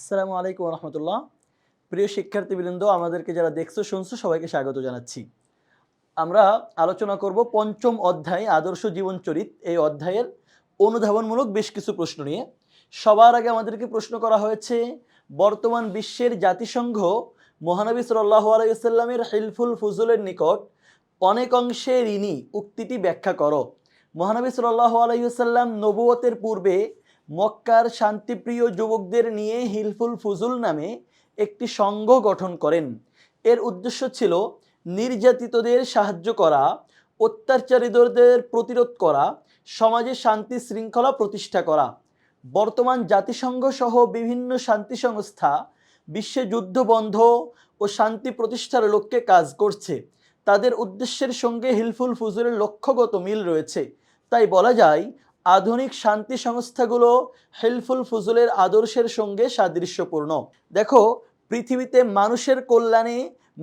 আসসালামু আলাইকুম রহমতুল্লাহ। প্রিয় শিক্ষার্থীবৃন্দ, আমাদেরকে যারা দেখছো শুনছো সবাইকে স্বাগত জানাচ্ছি। আমরা আলোচনা করব পঞ্চম অধ্যায় আদর্শ জীবনচরিত, এই অধ্যায়ের অনুধাবনমূলক বেশ কিছু প্রশ্ন নিয়ে। সবার আগে আমাদেরকে প্রশ্ন করা হয়েছে, বর্তমান বিশ্বের জাতিসংঘ মহানবী সাল্লাল্লাহু আলাইহি ওয়াসাল্লামের হিলফুল ফুজুলের নিকট অনেক অংশে ঋণী উক্তিটি ব্যাখ্যা করো। মহানবী সাল্লাল্লাহু আলাইহি ওয়াসাল্লাম নবুয়তের পূর্বে মক্কার শান্তিপ্রিয় যুবকদের নিয়ে হিলফুল ফুজুল নামে একটি সংঘ গঠন করেন। এর উদ্দেশ্য ছিল নির্যাতিতদের সাহায্য করা, অত্যাচারীদের প্রতিরোধ করা, সমাজে শান্তি শৃঙ্খলা প্রতিষ্ঠা করা। বর্তমান জাতিসংঘ সহ বিভিন্ন শান্তি সংস্থা বিশ্বে যুদ্ধ বন্ধ ও শান্তি প্রতিষ্ঠার লক্ষ্যে কাজ করছে। তাদের উদ্দেশ্যের সঙ্গে হিলফুল ফুজুলের লক্ষ্যগত মিল রয়েছে। তাই বলা যায় আধুনিক শান্তি সংস্থাগুলো হিলফুল ফুজুলের আদর্শের সঙ্গে সাদৃশ্যপূর্ণ। দেখো, পৃথিবীতে মানুষের কল্যাণে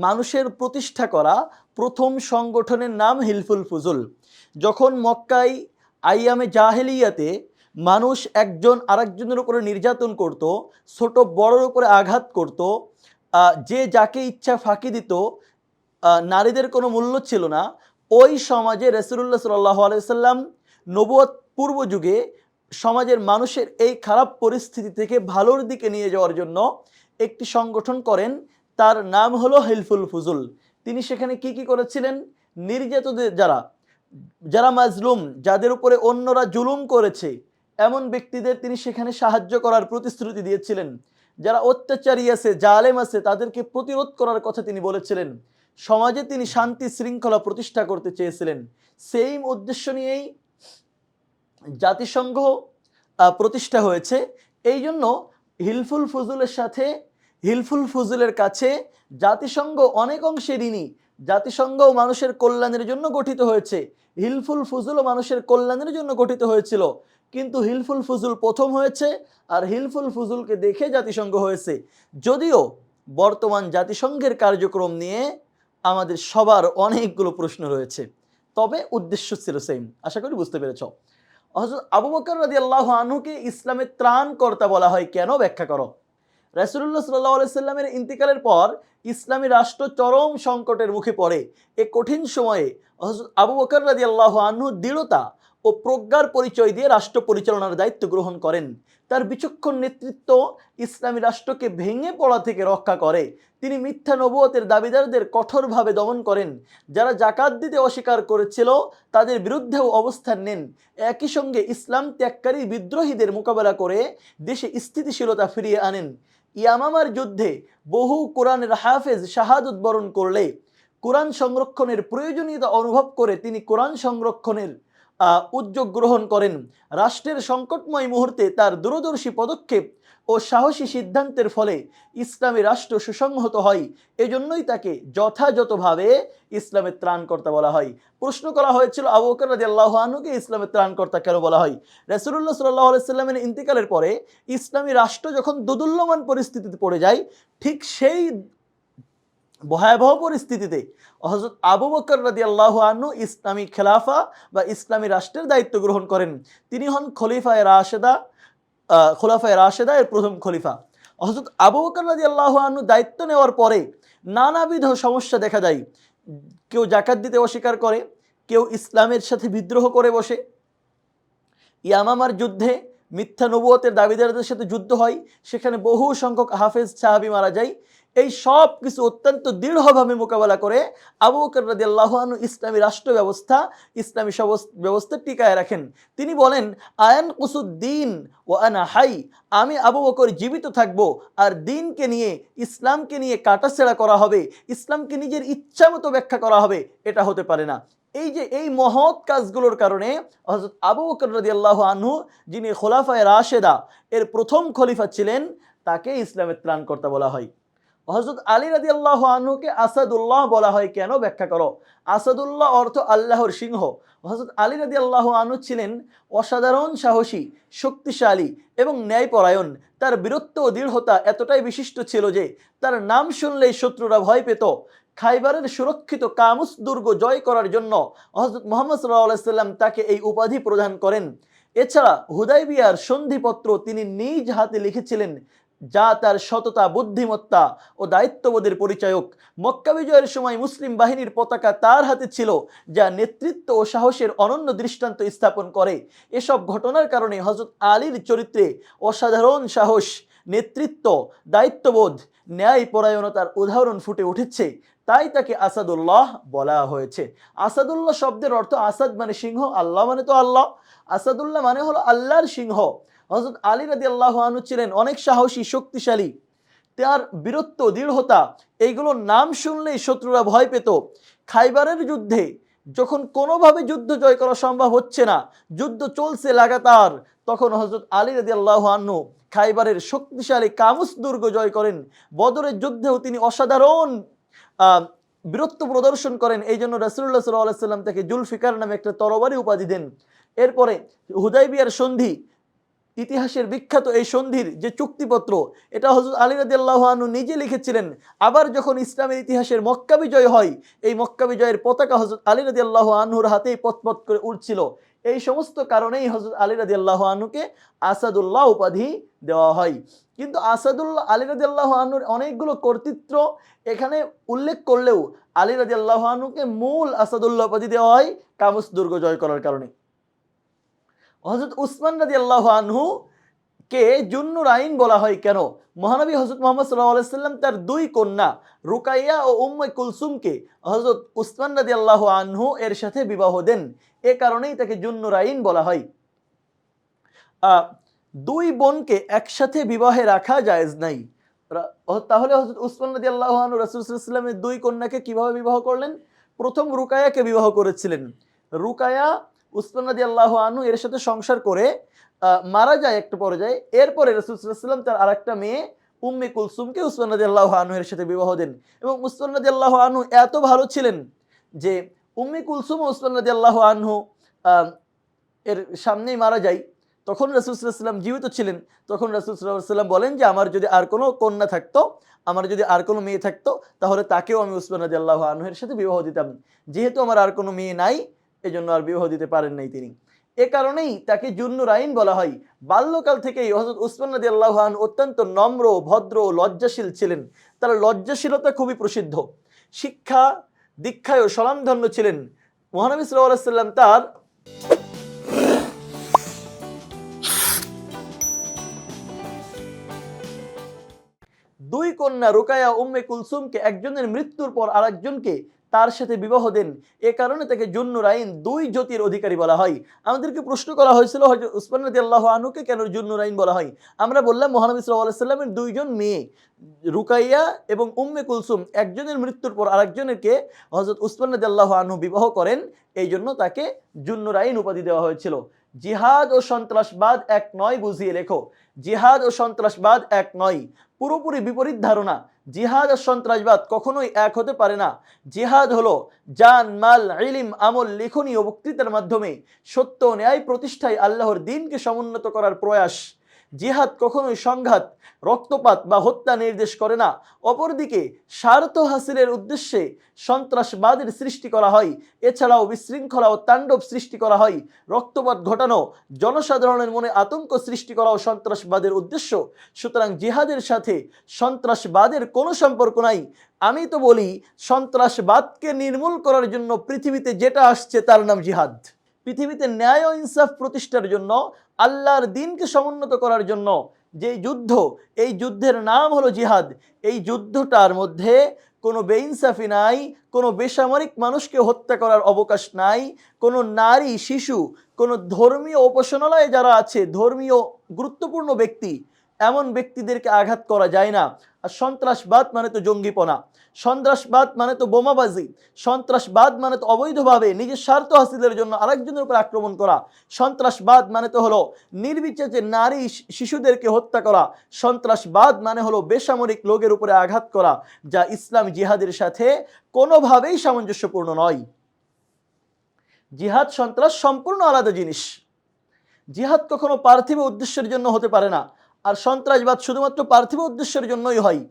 মানুষের প্রতিষ্ঠা করা প্রথম সংগঠনের নাম হিলফুল ফুজুল। যখন মক্কায় আইয়ামে জাহেলিয়াতে মানুষ একজন আরেকজনের উপরে নির্যাতন করত, ছোট বড়র উপরে আঘাত করত, যে যাকে ইচ্ছা ফাঁকি দিত, নারীদের কোনো মূল্য ছিল না, ওই সমাজে রাসূলুল্লাহ সাল্লাল্লাহু আলাইহি ওয়াসাল্লাম নবুয়ত পূর্ব যুগে সমাজের মানুষের এই খারাপ পরিস্থিতি থেকে ভালোর দিকে নিয়ে যাওয়ার জন্য একটি সংগঠন করেন, তার নাম হলো হিলফুল ফুজুল। তিনি সেখানে কি করেছিলেন? নির্যাতিতদের যারা যারা মাজলুম, যাদের উপরে অন্যরা জুলুম করেছে, এমন ব্যক্তিদের তিনি সেখানে সাহায্য করার প্রতিশ্রুতি দিয়েছিলেন। যারা অত্যাচারী আছে, জালেম আছে, তাদেরকে প্রতিরোধ করার কথা তিনি বলেছিলেন। সমাজে তিনি শান্তি শৃঙ্খলা প্রতিষ্ঠা করতে চেয়েছিলেন। সেই উদ্দেশ্য নিয়েই জাতিসংঘ প্রতিষ্ঠা হয়েছে। এই জন্য হিলফুল ফুজুলের কাছে জাতিসংঘ অনেক অংশে ঋণী। জাতিসংঘ মানুষের কল্যাণের জন্য গঠিত হয়েছে, হিলফুল ফুজুলও মানুষের কল্যাণের জন্য গঠিত হয়েছিল। কিন্তু হিলফুল ফুজুল প্রথম হয়েছে, আর হিলফুল ফুজুলকে দেখে জাতিসংঘ হয়েছে। যদিও বর্তমান জাতিসংঘের কার্যক্রম নিয়ে আমাদের সবার অনেকগুলো প্রশ্ন রয়েছে, তবে উদ্দেশ্য ছিল সেম। আশা করি বুঝতে পেরেছ। হযরত আবু বকর রাদিয়াল্লাহু আনহুকে ইসলামের ত্রাণকর্তা বলা হয় কেন, ব্যাখ্যা করো। রাসূলুল্লাহ সাল্লাল্লাহু আলাইহি সাল্লামের ইন্তিকালের পর ইসলামী রাষ্ট্র চরম সংকটের মুখে পড়ে। এ কঠিন সময়ে হযরত আবু বকর রাদিয়াল্লাহু আনহু দৃঢ়তা ও প্রজ্ঞার পরিচয় দিয়ে রাষ্ট্র পরিচালনার দায়িত্ব গ্রহণ করেন। তার বিচক্ষণ নেতৃত্ব ইসলামী রাষ্ট্রকে ভেঙে পড়া থেকে রক্ষা করে। তিনি মিথ্যা নবুয়তের দাবিদারদের কঠোরভাবে দমন করেন। যারা যাকাত দিতে অস্বীকার করেছিল তাদের বিরুদ্ধেও অবস্থান নেন। একই সঙ্গে ইসলাম ত্যাগকারী বিদ্রোহীদের মোকাবেলা করে দেশে স্থিতিশীলতা ফিরিয়ে আনেন। ইয়ামামার যুদ্ধে বহু কোরআনের হাফেজ শাহাদত বরণ করলে কোরআন সংরক্ষণের প্রয়োজনীয়তা অনুভব করে তিনি কোরআন সংরক্ষণের উদ্যোগ গ্রহণ করেন। রাষ্ট্রের সংকটময় মুহূর্তে তার দূরদর্শী পদক্ষেপ ও সাহসী সিদ্ধান্তের ফলে ইসলামী রাষ্ট্র সুসংহত হয়। এজন্যই তাকে যথাযথভাবে ইসলামের ত্রাণকর্তা বলা হয়। প্রশ্ন করা হয়েছিল আবু বকর রাদিয়াল্লাহু আনহুকে ইসলামের ত্রাণকর্তা কেন বলা হয়। রাসূলুল্লাহ সাল্লাল্লাহু আলাইহি সাল্লামের ইন্তিকালের পরে ইসলামী রাষ্ট্র যখন দোদুল্যমান পরিস্থিতিতে পড়ে যায়, ঠিক সেই ভয়াবহ পরিস্থিতিতে হযরত আবু বকর রাদিয়াল্লাহু আনহু ইসলামী খেলাফা বা ইসলামী রাষ্ট্রের দায়িত্ব গ্রহণ করেন। তিনি হন খোলাফায়ে রাশেদা এর প্রথম খলিফা। হযরত আবু বকর রাদিয়াল্লাহু আনহু দায়িত্ব নেওয়ার পরে নানাবিধ সমস্যা দেখা যায়। কেউ যাকাত দিতে অস্বীকার করে, কেউ ইসলামের সাথে বিদ্রোহ করে বসে। ইয়ামামার যুদ্ধে মিথ্যা নবুয়তের দাবিদারদের সাথে যুদ্ধ হয়, সেখানে বহু সংখ্যক হাফেজ সাহাবী মারা যায়। এই সব কিছু অত্যন্ত দৃঢ়ভাবে মোকাবেলা করে আবু বকর রাদিয়াল্লাহু আনহু ইসলামী রাষ্ট্র ব্যবস্থা, ইসলামী ব্যবস্থা টিকায় রাখেন। তিনি বলেন, আয়ান কুসুদ্দিন ও আনা হাই, আমি আবু বকর জীবিত থাকব, আর দিনকে নিয়ে, ইসলামকে নিয়ে কাটাছেড়া করা হবে, ইসলামকে নিজের ইচ্ছা মতো ব্যাখ্যা করা হবে, এটা হতে পারে না। এই মহৎ কাজগুলোর কারণে হযরত আবু বকর রাদিয়াল্লাহু আনহু, যিনি খোলাফায়ে রাশেদা এর প্রথম খলিফা ছিলেন, তাকে ইসলামের ত্রাণকর্তা বলা হয়। হযরত আলী রাদিয়াল্লাহু আনহুকে আসাদুল্লাহ বলা হয় কেন, ব্যাখ্যা করো। আসাদুল্লাহ অর্থ আল্লাহর সিংহ। হযরত আলী রাদিয়াল্লাহু আনহু ছিলেন অসাধারণ সাহসী, শক্তিশালী এবং ন্যায়পরায়ণ। তার বীরত্ব ও দৃঢ়তা এতটাই বিশিষ্ট ছিল যে তার নাম শুনলেই শত্রুরা ভয় পেত। খাইবারের সুরক্ষিত কামুস দুর্গ জয় করার জন্য হযরত মুহাম্মদ সাল্লাল্লাহু আলাইহি সাল্লাম তাকে এই উপাধি প্রদান করেন। এছাড়া হুদায়বিয়ার সন্ধিপত্র তিনি নিজ হাতে লিখেছিলেন। যা তার সততা, বুদ্ধিমত্তা ও দায়িত্ববোধের পরিচায়ক। মক্কা বিজয়ের সময় মুসলিম বাহিনীর পতাকা তার হাতে ছিল, যা নেতৃত্ব ও সাহসের অনন্য দৃষ্টান্ত স্থাপন করে। এসব ঘটনার কারণে হযরত আলীর চরিত্রে অসাধারণ সাহস, নেতৃত্ব, দায়িত্ববোধ, ন্যায় পরায়ণতার উদাহরণ ফুটে উঠেছে। তাই তাকে আসাদুল্লাহ বলা হয়েছে। আসাদুল্লাহ শব্দের অর্থ, আসাদ মানে সিংহ, আল্লাহ মানে তো আল্লাহ, আসাদুল্লাহ মানে হলো আল্লাহর সিংহ। হযরত আলী রাদিয়াল্লাহু আনহু ছিলেন অনেক সাহসী, শক্তিশালী। তার বীরত্ব, দৃঢ়তা, এইগুলোর নাম শুনলেই শত্রুরা ভয় পেত। খাইবারের যুদ্ধে যখন কোনোভাবে যুদ্ধ জয় করা সম্ভব হচ্ছে না, যুদ্ধ চলছে লাগাতার, তখন হযরত আলী রাদিয়াল্লাহু আনহু খাইবারের শক্তিশালী কামুস দুর্গ জয় করেন। বদরের যুদ্ধেও তিনি অসাধারণ বীরত্ব প্রদর্শন করেন। এই জন্য রাসূলুল্লাহ সাল্লাল্লাহু আলাইহি ওয়াসাল্লাম তাকে জুলফিকার নামে একটা তরবারি উপাধি দেন। এরপরে হুদাইবিয়ার সন্ধি, ইতিহাসের বিখ্যাত এই সন্ধির যে চুক্তিপত্র, এটা হযরত আলী রাদিয়াল্লাহু আনহু নিজে লিখেছিলেন। আবার যখন ইসলামের ইতিহাসের মক্কা বিজয় হয়, এই মক্কা বিজয়ের পতাকা হযরত আলী রাদিয়াল্লাহু আনহুর হাতেই পতপত করে উড়ছিল। এই সমস্ত কারণেই হযরত আলী রাদিয়াল্লাহু আনহুকে আসাদুল্লাহ উপাধি দেওয়া হয়। কিন্তু আসাদুল্লাহ, আলী রাদিয়াল্লাহু আনহুর অনেকগুলো কর্তৃত্ব এখানে উল্লেখ করলেও আলী রাদিয়াল্লাহু আনহুকে মূল আসাদুল্লাহ উপাধি দেওয়া হয় কামুস দুর্গ জয় করার কারণে। হযরত উসমান রাদিয়াল্লাহু আনহু কে জুন্নুরাইন বলা হয় কেন? মহানবী হযরত মুহাম্মদ সাল্লাল্লাহু আলাইহি ওয়াসাল্লাম তার দুই কন্যা রুকাইয়া ও উম্মে কুলসুমকে হযরত উসমান রাদিয়াল্লাহু আনহু এর সাথে বিবাহ দেন। এ কারণেই তাকে জুন্নুরাইন বলা হয়। দুই বোনকে একসাথে বিবাহে রাখা জায়েজ নাই। তাহলে হযরত উসমান রাদিয়াল্লাহু আনহু রাসূল সাল্লাল্লাহু আলাইহি ওয়াসাল্লামের দুই কন্যাকে কিভাবে বিবাহ করলেন? প্রথম রুকায়াকে বিবাহ করেছিলেন। রুকায়া উসমান রাদিয়াল্লাহু আনহু এর সাথে সংসার করে মারা যায় একটা পর্যায়ে। এরপরে রাসূল সাল্লাল্লাহু আলাইহি ওয়াসাল্লাম তার আরেকটা মেয়ে উম্মে কুলসুমকে উসমান রাদিয়াল্লাহু আনহু এর সাথে বিবাহ দেন। এবং উসমান রাদিয়াল্লাহু আনহু এত ভালো ছিলেন যে উম্মে কুলসুম ও উসমান রাদিয়াল্লাহু আনহু এর সামনেই মারা যায়। তখন রাসূল সাল্লাল্লাহু আলাইহি ওয়াসাল্লাম জীবিত ছিলেন। তখন রাসূল সাল্লাল্লাহু আলাইহি ওয়াসাল্লাম বলেন যে আমার যদি আর কোনো কন্যা থাকতো, আমার যদি আর কোনো মেয়ে থাকতো, তাহলে তাকেও আমি উসমান রাদিয়াল্লাহু আনহু এর সাথে বিবাহ দিতাম। যেহেতু আমার আর কোনো মেয়ে নাই, এজন্য আর বিবাহ দিতে পারেন নাই তিনি। এ কারণেই তাকে জুন্নুরাইন বলা হয়। বাল্যকাল থেকেই হযরত উসমান রাদিয়াল্লাহু আনহু অত্যন্ত নম্র, ভদ্র, লজ্জাশীল ছিলেন। তার লজ্জাশীলতা খুবই প্রসিদ্ধ। শিক্ষা দীক্ষায়ও স্বনামধন্য ছিলেন। মহানবী সাল্লাল্লাহু আলাইহি ওয়াসাল্লাম তার দুই কন্যা রুকায়া উম্মে কুলসুমকে একজনের মৃত্যুর পর আরেকজনকে তার সাথে বিবাহ দেন। এ কারণে তাকে জুন্নুরাইন, দুই জ্যোতির অধিকারী বলা হয়। আমাদেরকে প্রশ্ন করা হয়েছিল হযরত উসমান রাদিয়াল্লাহু আনহুকে কেন জুন্নুরাইন বলা হয়? আমরা বললাম মহানবী সাল্লাল্লাহু আলাইহি ওয়াসাল্লামের দুইজন মেয়ে রুকাইয়া এবং উম্মে কুলসুম একজনের মৃত্যুর পর আরেকজনকে হযরত উসমান রাদিয়াল্লাহু আনহু বিবাহ করেন। এই জন্য তাকে জুন্নুরাইন উপাধি দেওয়া হয়েছিল। জিহাদ ও সন্ত্রাসবাদ এক নয় বুঝিয়ে লেখো। জিহাদ ও সন্ত্রাসবাদ এক নয়, পুরোপুরি বিপরীত ধারণা। জিহাদ আর সন্ত্রাসবাদ কখনোই এক হতে পারে না। জিহাদ হলো জান, মাল, ইলম, আমল, লেখনী ও বক্তৃতার মাধ্যমে সত্য ন্যায় প্রতিষ্ঠায় আল্লাহর দ্বীনকে সমুন্নত করার প্রয়াস। জিহাদ কখনোই সংঘাত, রক্তপাত বা হত্যা নির্দেশ করে না। অপরদিকে স্বার্থ হাসিলের উদ্দেশ্যে সন্ত্রাসবাদের সৃষ্টি করা হয়। এছাড়াও বিশৃঙ্খলা ও তাণ্ডব সৃষ্টি করা হয়। রক্তপাত ঘটানো, জনসাধারণের মনে আতঙ্ক সৃষ্টি করাও সন্ত্রাসবাদের উদ্দেশ্য। সুতরাং জিহাদের সাথে সন্ত্রাসবাদের কোনো সম্পর্ক নাই। আমি তো বলি সন্ত্রাসবাদকে নির্মূল করার জন্য পৃথিবীতে যেটা আসছে তার নাম জিহাদ। পৃথিবীতে ন্যায় ও ইনসাফ প্রতিষ্ঠার জন্য, আল্লাহর দ্বীনকে সমুন্নত করার জন্য যে যুদ্ধ, এই যুদ্ধের নাম হলো জিহাদ। এই যুদ্ধটার মধ্যে কোনো বেইনসাফি নাই, কোনো বেসামরিক মানুষকে হত্যা করার অবকাশ নাই, কোনো নারী, শিশু, কোনো ধর্মীয় উপাসনালয়ে যারা আছে, ধর্মীয় গুরুত্বপূর্ণ ব্যক্তি, এমন ব্যক্তিদেরকে আঘাত করা যায় না। আর সন্ত্রাসবাদ মানে তো জঙ্গিপনা, সন্ত্রাসবাদ মানে তো বোমাবাজি, সন্ত্রাসবাদ মানে তো অবৈধভাবে নিজের স্বার্থ হাসিলের জন্য আরেকজনের উপর আক্রমণ করা। সন্ত্রাসবাদ মানে তো হলো নির্বিচারে নারী শিশুদেরকে হত্যা করা। সন্ত্রাসবাদ মানে হলো বেসামরিক লোকের উপরে আঘাত করা, যা ইসলাম জিহাদের সাথে কোনোভাবেই সামঞ্জস্যপূর্ণ নয়। জিহাদ সন্ত্রাস সম্পূর্ণ আলাদা জিনিস। জিহাদ কখনো পার্থিব উদ্দেশ্যের জন্য হতে পারে না, আর সন্ত্রাসবাদ শুধুমাত্র পার্থিব উদ্দেশ্যের জন্যই হয়।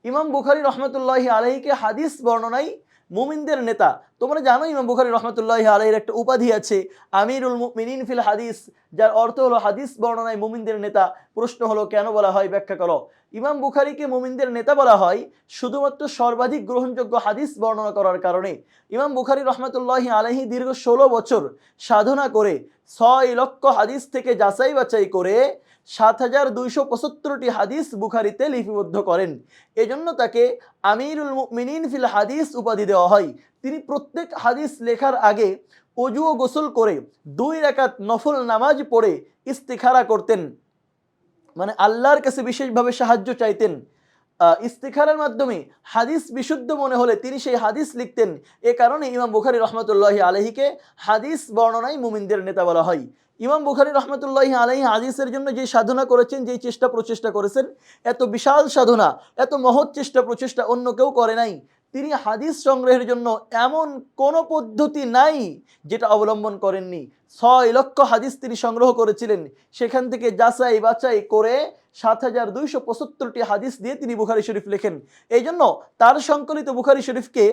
ইমাম বুখারী রহমতুল্লাহি আলাইহিকে হাদিস বর্ণনায় মুমিনদের নেতা। তোমরা জানো ইমাম বুখারী রহমাতুল্লাহি আলাইহির একটা উপাধি আছে আমিরুল মুমিনিন ফিল হাদিস, যার অর্থ হলো হাদিস বর্ণনায় মুমিনদের নেতা। প্রশ্ন হলো কেন বলা হয়, ব্যাখ্যা করো। ইমাম বুখারীকে মুমিনদের নেতা বলা হয় শুধুমাত্র সর্বাধিক গ্রহণযোগ্য হাদিস বর্ণনা করার কারণে। ইমাম বুখারী রহমাতুল্লাহি আলাইহি দীর্ঘ 16 বছর সাধনা করে 6 লক্ষ হাদিস থেকে যাচাই বাছাই করে 7275টি হাদিস বুখারীতে লিপিবদ্ধ করেন। এজন্য তাকে আমিরুল মুমিনিন ফিল হাদিস উপাধি দেওয়া হয়। তিনি প্রত্যেক হাদিস লেখার আগে ওযু ও গোসল করে 2 রাকাত নফল নামাজ পড়ে ইস্তিখারা করতেন, মানে আল্লাহর কাছে বিশেষভাবে সাহায্য চাইতেন। ইস্তিখারার মাধ্যমে হাদিস বিশুদ্ধ মনে হলে তিনি সেই হাদিস লিখতেন। এ কারণে ইমাম বুখারী রহমাতুল্লাহি আলাইহিকে হাদিস বর্ণনায় মুমিনদের নেতা বলা হয়। ইমাম বুখারী রহমাতুল্লাহি আলাইহি হাদিসের জন্য যে সাধনা করেছেন, যে চেষ্টা প্রচেষ্টা করেছেন, এত বিশাল সাধনা, এত মহৎ চেষ্টা প্রচেষ্টা অন্য কেউ করে নাই। তিনি হাদিস সংগ্রহের জন্য এমন কোনো পদ্ধতি নাই যেটা অবলম্বন করেননি। 6 লক্ষ হাদিস তিনি সংগ্রহ করেছিলেন, সেখান থেকে যাচাই বাছাই করে 7275টি হাদিস দিয়ে তিনি বুখারী শরীফ লেখেন। এই জন্য তার সংকলিত বুখারী শরীফকে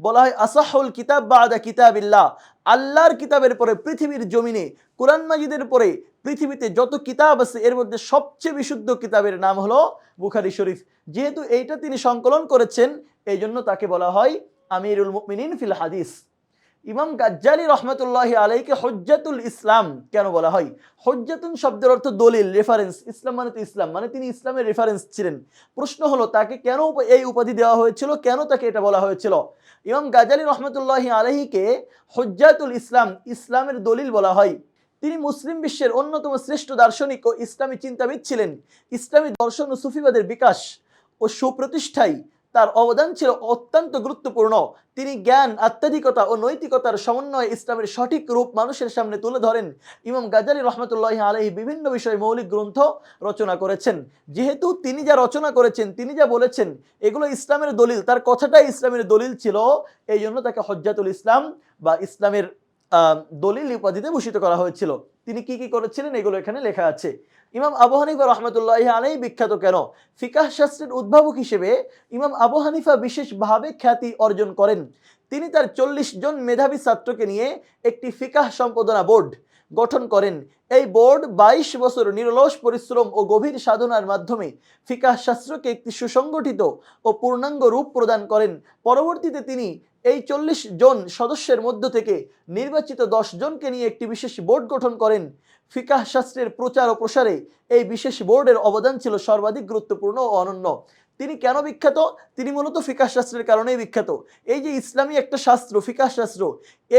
বলা হয় আসাহুল কিতাব বাদা কিতাবিল্লাহ। আল্লাহর কিতাবের পরে পৃথিবীর জমিনে, কোরআন মাজিদের পরে পৃথিবীতে যত কিতাব আছে এর মধ্যে সবচেয়ে বিশুদ্ধ কিতাবের নাম হলো বুখারী শরীফ। যেহেতু এইটা তিনি সংকলন করেছেন, এই জন্য তাকে বলা হয় আমিরুল মুমিনিন ফিল হাদিস। ইমাম গাজ্জালি রহমতুল্লাহি আলাইহিকে হুজ্জাতুল ইসলাম কেন বলা হয়? হুজ্জাতুন শব্দের অর্থ দলিল, রেফারেন্স। ইসলাম মানে তো ইসলাম, মানে তিনি ইসলামের রেফারেন্স ছিলেন। প্রশ্ন হলো তাকে কেন এই উপাধি দেওয়া হয়েছিল, কেন তাকে এটা বলা হয়েছিল? ইমাম গাজ্জালি রহমতুল্লাহি আলাইহিকে হুজ্জাতুল ইসলাম, ইসলামের দলিল বলা হয়। তিনি মুসলিম বিশ্বের অন্যতম শ্রেষ্ঠ দার্শনিক ও ইসলামী চিন্তাবিদ ছিলেন। ইসলামী দর্শন ও সুফিবাদের বিকাশ ও সুপ্রতিষ্ঠায় তার অবদান ছিল অত্যন্ত গুরুত্বপূর্ণ। তিনি জ্ঞান, আত্মাধিকতা ও নৈতিকতার সমন্বয়ে ইসলামের সঠিক রূপ মানুষের সামনে তুলে ধরেন। ইমাম গাজ্জালি রহমতুল্লাহি আলাইহি বিভিন্ন বিষয়ে মৌলিক গ্রন্থ রচনা করেছেন। যেহেতু তিনি যা রচনা করেছেন, তিনি যা বলেছেন, এগুলো ইসলামের দলিল, তার কথাটাই ইসলামের দলিল ছিল। এই জন্য তাকে হুজ্জাতুল ইসলাম বা ইসলামের দলিল উপাধিতে ভূষিত করা হয়েছিল। তিনি কি কি করেছিলেন এগুলো এখানে লেখা আছে। ইমাম আবু হানিফা রহমতুল্লাহি আলাইহি বিখ্যাত কেন? ফিকাহ শাস্ত্রের উদ্ভাবক হিসেবে ইমাম আবু হানিফা বিশেষভাবে খ্যাতি অর্জন করেন। তিনি তার 40 জন মেধাবী ছাত্রকে নিয়ে একটি ফিকাহ সম্পাদনা বোর্ড গঠন করেন। এই বোর্ড 22 বছর নিরলস পরিশ্রম ও গভীর সাধনার মাধ্যমে ফিকাহ শাস্ত্রকে একটি সুসংগঠিত ও পূর্ণাঙ্গ রূপ প্রদান করেন। পরবর্তীতে তিনি এই 40 জন সদস্যের মধ্য থেকে নির্বাচিত 10 জনকে নিয়ে একটি বিশেষ বোর্ড গঠন করেন। ফিকাহ শাস্ত্রের প্রচার ও প্রসারে এই বিশেষ বোর্ডের অবদান ছিল সর্বাধিক গুরুত্বপূর্ণ ও অনন্য। তিনি কেন বিখ্যাত? তিনি মূলত ফিকাহ শাস্ত্রের কারণেই বিখ্যাত। এই যে ইসলামী একটা শাস্ত্র, ফিকাহ শাস্ত্র,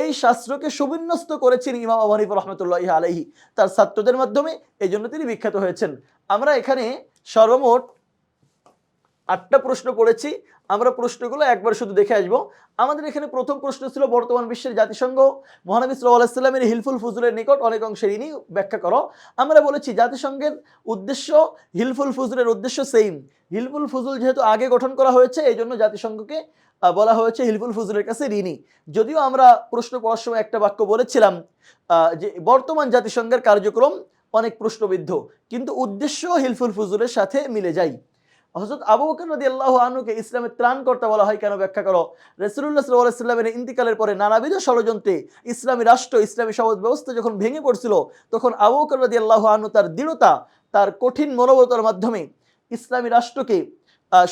এই শাস্ত্রকে সুবিন্যস্ত করেছেন ইমাম আবু হানিফা রাহমাতুল্লাহি আলাইহি তার ছাত্রদের মাধ্যমে। এই জন্য তিনি বিখ্যাত হয়েছেন। আমরা এখানে সর্বমোট 8টা প্রশ্ন পড়েছি। আমরা প্রশ্নগুলো একবার শুধু দেখে আসবো। আমাদের এখানে প্রথম প্রশ্ন ছিল বর্তমান বিশ্বের জাতিসংঘ মহানবী সাল্লাল্লাহু আলাইহি সাল্লামের হিলফুল ফুজুলের নিকট অনেক অংশের ইনি ব্যাখ্যা করো। আমরা বলেছি জাতিসংঘের উদ্দেশ্য, হিলফুল ফুজুলের উদ্দেশ্য সেম। হিলফুল ফুজুল যেহেতু আগে গঠন করা হয়েছে, এই জন্য জাতিসংঘকে বলা হয়েছে হিলফুল ফুজুলের কাছে ঋণী। যদিও আমরা প্রশ্ন পড়ার সময় একটা বাক্য বলেছিলাম যে বর্তমান জাতিসংঘের কার্যক্রম অনেক প্রশ্নবিদ্ধ, কিন্তু উদ্দেশ্য হিলফুল ফুজুলের সাথে মিলে যায়। হযরত আবু বকর রাদিয়াল্লাহু আনহুকে ইসলামের ত্রাণকর্তা বলা হয় কেন? ব্যাখ্যা করো। রাসূলুল্লাহ সাল্লাল্লাহু আলাইহি ওয়াসাল্লামের ইন্তিকালের পরে নানাবিধ ষড়যন্ত্রে ইসলামী রাষ্ট্র, ইসলামী সমাজ ব্যবস্থা যখন ভেঙে পড়ছিল, তখন আবু বকর রাদিয়াল্লাহু আনহু তার দৃঢ়তা, তার কঠিন মনোবলতার মাধ্যমে ইসলামী রাষ্ট্রকে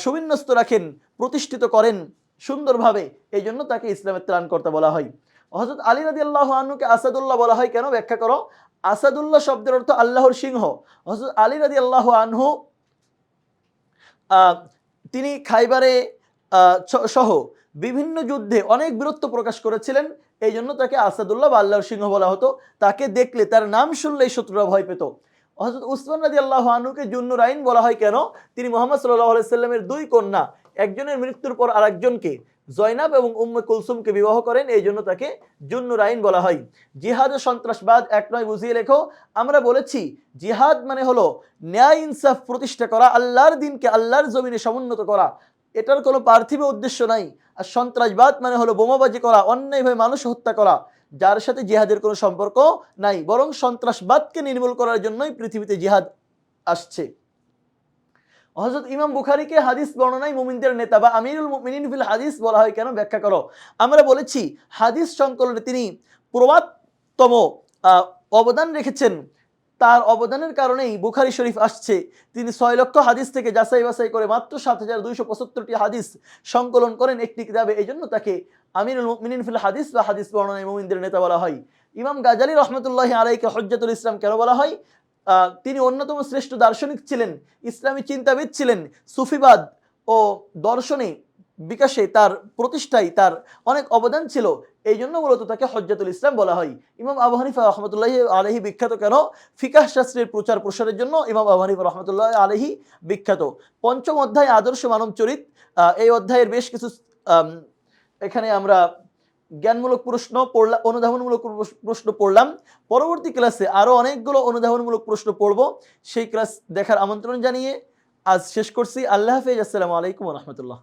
সুবিন্যস্ত রাখেন, প্রতিষ্ঠিত করেন সুন্দরভাবে। এই জন্য তাকে ইসলামের ত্রাণকর্তা বলা হয়। হযরত আলী রাদিয়াল্লাহু আনহুকে আসাদুল্লাহ বলা হয় কেন? ব্যাখ্যা করো। আসাদুল্লাহ শব্দের অর্থ আল্লাহর সিংহ। হযরত আলী রাদিয়াল্লাহু আনহু তিনি খাইবারে সহ বিভিন্ন যুদ্ধে অনেক বীরত্ব প্রকাশ করেছিলেন। এই জন্য তাকে আসাদুল্লাহ বা আল্লাহর সিংহ বলা হতো। তাকে দেখলে, তার নাম শুনলেই শত্রুরা ভয় পেত। হযরত উসমান রাদিয়াল্লাহু আনহুকে জুন্নুরাইন বলা হয় কেন? তিনি মুহাম্মদ সাল্লাল্লাহু আলাইহি সাল্লামের 2 কন্যা, একজনের মৃত্যুর পর আরেকজনকে, জয়নাব এবং উম্মে কুলসুমকে বিবাহ করেন। এই জন্য তাকে জুন্নুরাইন বলা হয়। জিহাদ ও সন্ত্রাসবাদ এক নয় বুঝিয়ে লেখো। আমরা বলেছি জিহাদ মানে হলো ন্যায় ইনসাফ প্রতিষ্ঠা করা, আল্লাহর দ্বীনকে আল্লাহর জমিনে সমুন্নত করা, এটার কোনো পার্থিব উদ্দেশ্য নাই। আর সন্ত্রাসবাদ মানে হলো বোমাবাজি করা, অন্যায়ভাবে মানুষ হত্যা করা, যার সাথে জিহাদের কোনো সম্পর্ক নাই, বরং সন্ত্রাসবাদকে নির্মূল করার জন্যই পৃথিবীতে জিহাদ আসছে। হযরত ইমাম বুখারীকে হাদিস বর্ণনায় মুমিনদের নেতা বা আমিরুল মুমিনিন ফিল হাদিস বলা হয় কেন, ব্যাখ্যা করো। আমরা বলেছি হাদিস সংকলনে তিনি প্রবাদতম অবদান রেখেছেন। তার অবদানের কারণেই বুখারী শরীফ আসছে। তিনি 6 লক্ষ হাদিস থেকে যাচাই বাছাই করে মাত্র ৭,২৭৫টি হাদিস সংকলন করেন একটি কিতাবে। এজন্য তাকে আমিরুল মুমিনিন ফিল হাদিস বা হাদিস বর্ণনায় মুমিনদের নেতা বলা হয়। ইমাম গাজ্জালী রহমাতুল্লাহি আলাইহিকে হুজ্জাতুল ইসলাম কেন বলা হয়? তিনি অন্যতম শ্রেষ্ঠ দার্শনিক ছিলেন, ইসলামী চিন্তাবিদ ছিলেন। সুফিবাদ ও দর্শনে বিকাশে তার প্রতিষ্ঠায় তার অনেক অবদান ছিল। এই জন্য মূলত তাকে হুজ্জাতুল ইসলাম বলা হয়। ইমাম আবু হানিফা রহমতুল্লাহি আলাইহি বিখ্যাত কেন? ফিকাহ শাস্ত্রের প্রচার প্রসারের জন্য ইমাম আবু হানিফা রহমতুল্লাহি আলাইহি বিখ্যাত। পঞ্চম অধ্যায় আদর্শ মানব চরিত। এই অধ্যায়ের বেশ কিছু আম, এখানে আমরা জ্ঞানমূলক প্রশ্ন পড়লাম, অনুধাবনমূলক প্রশ্ন পড়লাম। পরবর্তী ক্লাসে আরো অনেকগুলো অনুধাবনমূলক প্রশ্ন পড়ব। সেই ক্লাস দেখার আমন্ত্রণ জানিয়ে আজ শেষ করছি। আল্লাহ হাফেজ। আসসালামু আলাইকুম ওয়া রাহমাতুল্লাহ।